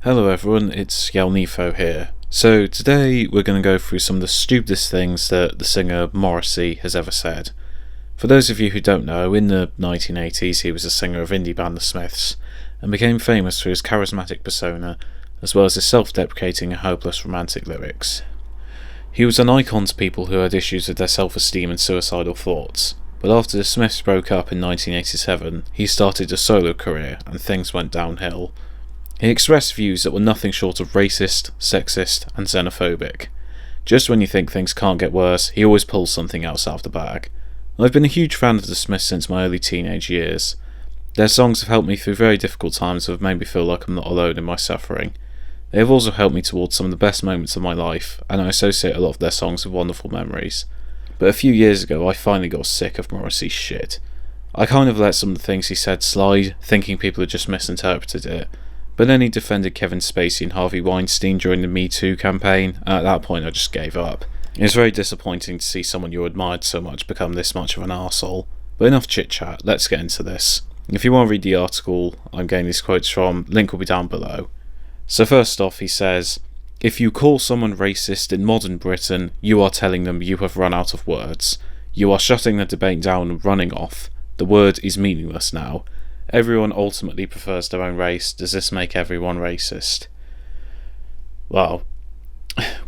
Hello everyone, it's Yelnifo here. So today we're going to go through some of the stupidest things that the singer Morrissey has ever said. For those of you who don't know, in the 1980s he was a singer of indie band The Smiths, and became famous for his charismatic persona, as well as his self-deprecating and hopeless romantic lyrics. He was an icon to people who had issues with their self-esteem and suicidal thoughts, but after The Smiths broke up in 1987, he started a solo career and things went downhill. He expressed views that were nothing short of racist, sexist, and xenophobic. Just when you think things can't get worse, he always pulls something else out of the bag. I've been a huge fan of The Smiths since my early teenage years. Their songs have helped me through very difficult times and have made me feel like I'm not alone in my suffering. They have also helped me towards some of the best moments of my life, and I associate a lot of their songs with wonderful memories. But a few years ago, I finally got sick of Morrissey's shit. I kind of let some of the things he said slide, thinking people had just misinterpreted it. But then he defended Kevin Spacey and Harvey Weinstein during the Me Too campaign, and at that point I just gave up. It was very disappointing to see someone you admired so much become this much of an arsehole. But enough chit chat, let's get into this. If you want to read the article I'm getting these quotes from, link will be down below. So first off, he says, "If you call someone racist in modern Britain, you are telling them you have run out of words. You are shutting the debate down and running off. The word is meaningless now. Everyone ultimately prefers their own race. Does this make everyone racist?" Well,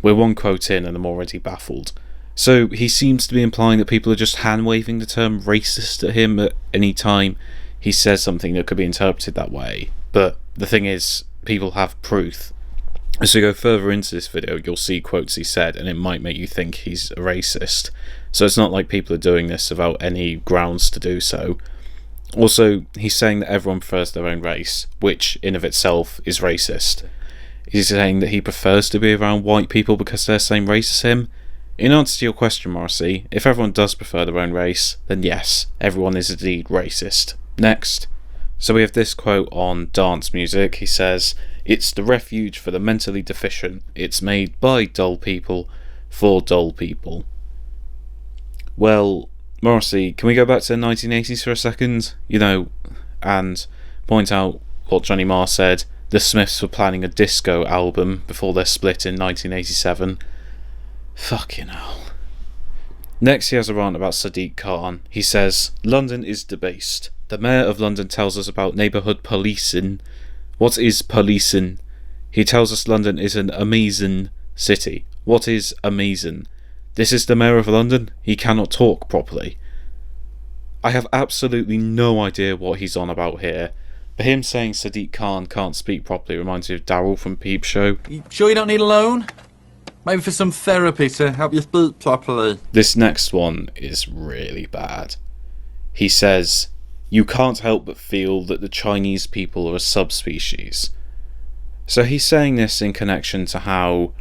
we're one quote in and I'm already baffled. So he seems to be implying that people are just hand-waving the term racist at him at any time he says something that could be interpreted that way. But the thing is, people have proof. As we go further into this video, you'll see quotes he said and it might make you think he's a racist. So it's not like people are doing this without any grounds to do so. Also, he's saying that everyone prefers their own race, which in of itself is racist. He's saying that he prefers to be around white people because they're the same race as him. In answer to your question, Morrissey, if everyone does prefer their own race, then yes, everyone is indeed racist. Next. So we have this quote on dance music. He says, "It's the refuge for the mentally deficient. It's made by dull people, for dull people." Well, Morrissey, can we go back to the 1980s for a second? And point out what Johnny Marr said. The Smiths were planning a disco album before their split in 1987. Fucking hell. Next he has a rant about Sadiq Khan. He says, "London is debased. The Mayor of London tells us about neighbourhood policing. What is policing? He tells us London is an amazing city. What is amazing? This is the Mayor of London? He cannot talk properly." I have absolutely no idea what he's on about here, but him saying Sadiq Khan can't speak properly reminds me of Daryl from Peep Show. You sure you don't need a loan? Maybe for some therapy to help you speak properly. This next one is really bad. He says, "You can't help but feel that the Chinese people are a subspecies." So he's saying this in connection to how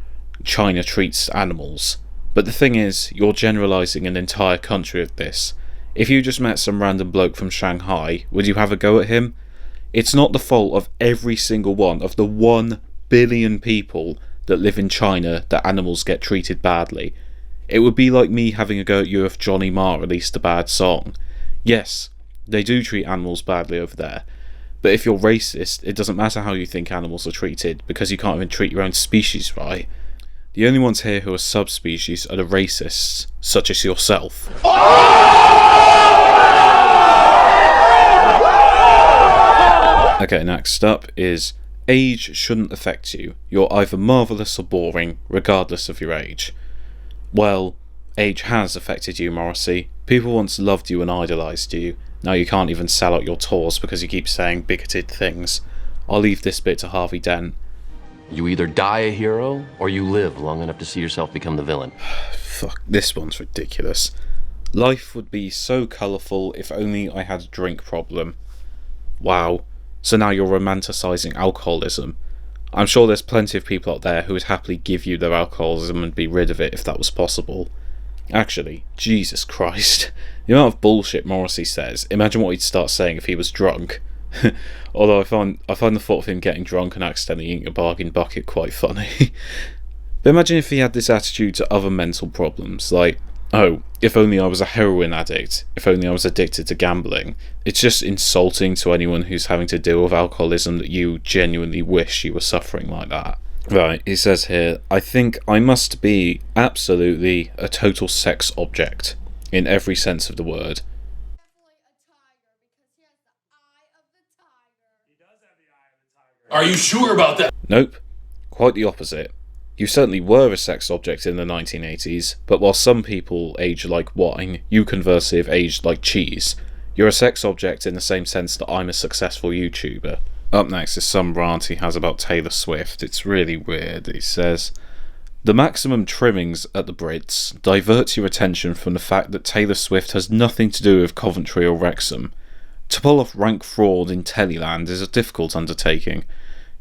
China treats animals. But the thing is, you're generalising an entire country with this. If you just met some random bloke from Shanghai, would you have a go at him? It's not the fault of every single one of the 1 billion people that live in China that animals get treated badly. It would be like me having a go at you if Johnny Marr released a bad song. Yes, they do treat animals badly over there. But if you're racist, it doesn't matter how you think animals are treated, because you can't even treat your own species right. The only ones here who are subspecies are the racists, such as yourself. Okay, next up is, "Age shouldn't affect you. You're either marvellous or boring, regardless of your age." Well, age has affected you, Morrissey. People once loved you and idolised you. Now you can't even sell out your tours because you keep saying bigoted things. I'll leave this bit to Harvey Dent. "You either die a hero, or you live long enough to see yourself become the villain." Fuck, this one's ridiculous. "Life would be so colourful if only I had a drink problem." Wow. So now you're romanticising alcoholism. I'm sure there's plenty of people out there who would happily give you their alcoholism and be rid of it if that was possible. Actually, Jesus Christ. The amount of bullshit Morrissey says, imagine what he'd start saying if he was drunk. Although I find the thought of him getting drunk and accidentally eating a bargain bucket quite funny. But imagine if he had this attitude to other mental problems, like Oh, if only I was a heroin addict, if only I was addicted to gambling. It's just insulting to anyone who's having to deal with alcoholism that you genuinely wish you were suffering like that. Right, he says here, I think I must be absolutely a total sex object, in every sense of the word. Are you sure about that? Nope, quite the opposite. You certainly were a sex object in the 1980s, but while some people age like wine, you conversely have aged like cheese. You're a sex object in the same sense that I'm a successful YouTuber. Up next is some rant he has about Taylor Swift. It's really weird. He says, the maximum trimmings at the Brits divert your attention from the fact that Taylor Swift has nothing to do with Coventry or Wrexham. To pull off rank fraud in Tellyland is a difficult undertaking,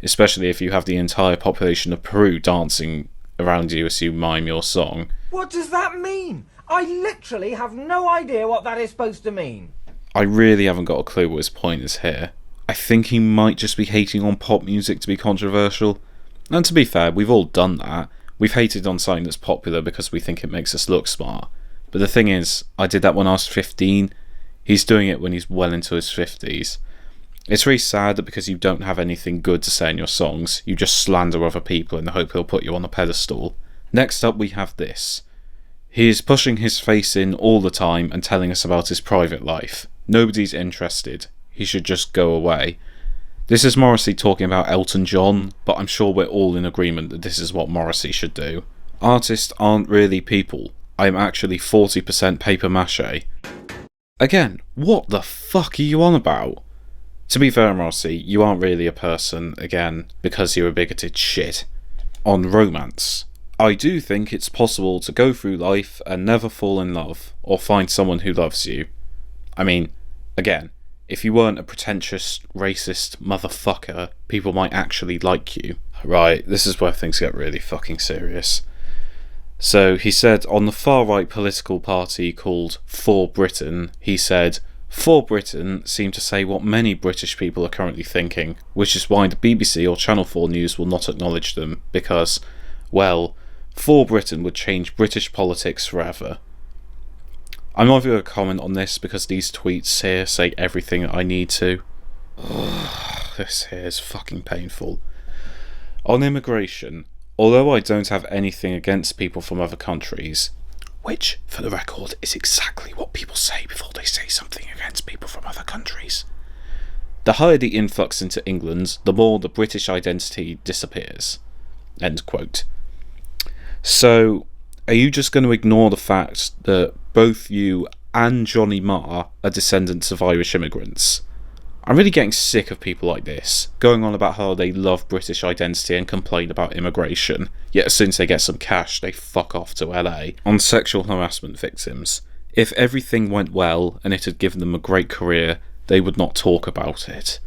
especially if you have the entire population of Peru dancing around you as you mime your song. What does that mean? I literally have no idea what that is supposed to mean. I really haven't got a clue what his point is here. I think he might just be hating on pop music to be controversial. And to be fair, we've all done that. We've hated on something that's popular because we think it makes us look smart. But the thing is, I did that when I was 15. He's doing it when he's well into his 50s. It's really sad that because you don't have anything good to say in your songs, you just slander other people in the hope he'll put you on a pedestal. Next up we have this. He is pushing his face in all the time and telling us about his private life. Nobody's interested. He should just go away. This is Morrissey talking about Elton John, but I'm sure we're all in agreement that this is what Morrissey should do. Artists aren't really people. I am actually 40% paper mache. Again, what the fuck are you on about? To be fair, Morrissey, you aren't really a person, again, because you're a bigoted shit. On romance, I do think it's possible to go through life and never fall in love, or find someone who loves you. I mean, again, if you weren't a pretentious, racist motherfucker, people might actually like you. Right, this is where things get really fucking serious. So, he said on the far-right political party called For Britain, he said, For Britain seem to say what many British people are currently thinking, which is why the BBC or Channel 4 News will not acknowledge them, because, well, For Britain would change British politics forever. I'm not going to comment on this because these tweets here say everything I need to. This here is fucking painful. On immigration, although I don't have anything against people from other countries, which, for the record, is exactly what people say before they say something against people from other countries. The higher the influx into England, the more the British identity disappears. End quote. So, are you just going to ignore the fact that both you and Johnny Marr are descendants of Irish immigrants? I'm really getting sick of people like this, going on about how they love British identity and complain about immigration, yet as soon as they get some cash, they fuck off to LA. On sexual harassment victims, if everything went well and it had given them a great career, they would not talk about it.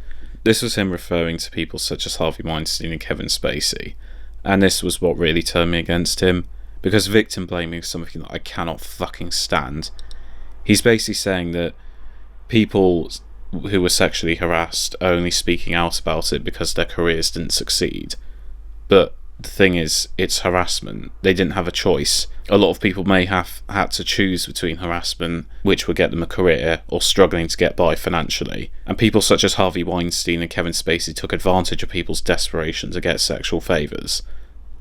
This was him referring to people such as Harvey Weinstein and Kevin Spacey, and this was what really turned me against him, because victim blaming is something that I cannot fucking stand. He's basically saying that people who were sexually harassed are only speaking out about it because their careers didn't succeed. But the thing is, it's harassment. They didn't have a choice. A lot of people may have had to choose between harassment, which would get them a career, or struggling to get by financially. And people such as Harvey Weinstein and Kevin Spacey took advantage of people's desperation to get sexual favours.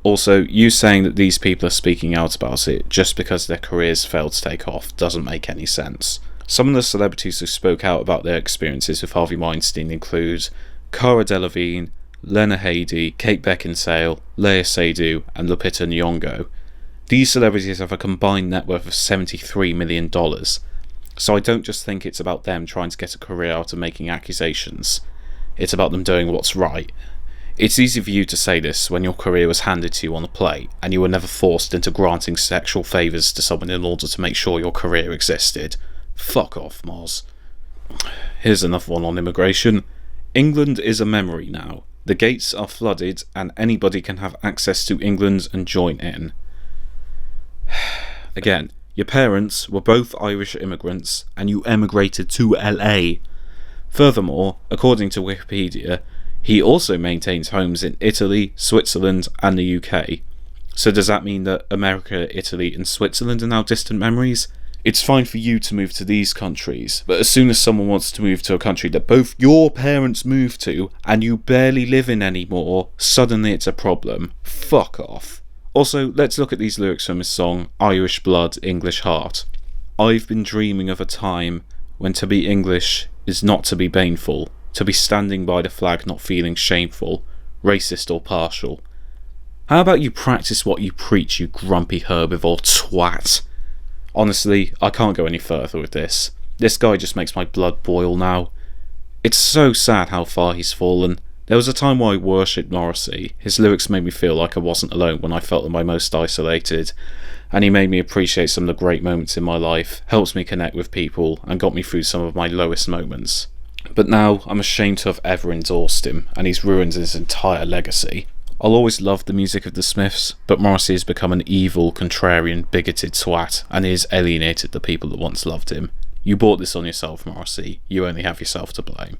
Also, you saying that these people are speaking out about it just because their careers failed to take off doesn't make any sense. Some of the celebrities who spoke out about their experiences with Harvey Weinstein include Cara Delevingne, Lena Headey, Kate Beckinsale, Lea Seydoux, and Lupita Nyong'o. These celebrities have a combined net worth of $73 million, so I don't just think it's about them trying to get a career out of making accusations. It's about them doing what's right. It's easy for you to say this when your career was handed to you on a plate, and you were never forced into granting sexual favours to someone in order to make sure your career existed. Fuck off, Moz. Here's another one on immigration. England is a memory now. The gates are flooded and anybody can have access to England and join in. Again, your parents were both Irish immigrants and you emigrated to LA. Furthermore, according to Wikipedia, he also maintains homes in Italy, Switzerland and the UK. So does that mean that America, Italy and Switzerland are now distant memories? It's fine for you to move to these countries, but as soon as someone wants to move to a country that both your parents moved to and you barely live in anymore, suddenly it's a problem. Fuck off. Also, let's look at these lyrics from his song Irish Blood, English Heart. I've been dreaming of a time when to be English is not to be baneful, to be standing by the flag not feeling shameful, racist or partial. How about you practice what you preach, you grumpy herbivore twat? Honestly, I can't go any further with this. This guy just makes my blood boil now. It's so sad how far he's fallen. There was a time where I worshipped Morrissey. His lyrics made me feel like I wasn't alone when I felt at my most isolated, and he made me appreciate some of the great moments in my life, helps me connect with people, and got me through some of my lowest moments. But now, I'm ashamed to have ever endorsed him, and he's ruined his entire legacy. I'll always love the music of the Smiths, but Morrissey has become an evil, contrarian, bigoted twat, and he has alienated the people that once loved him. You brought this on yourself, Morrissey. You only have yourself to blame.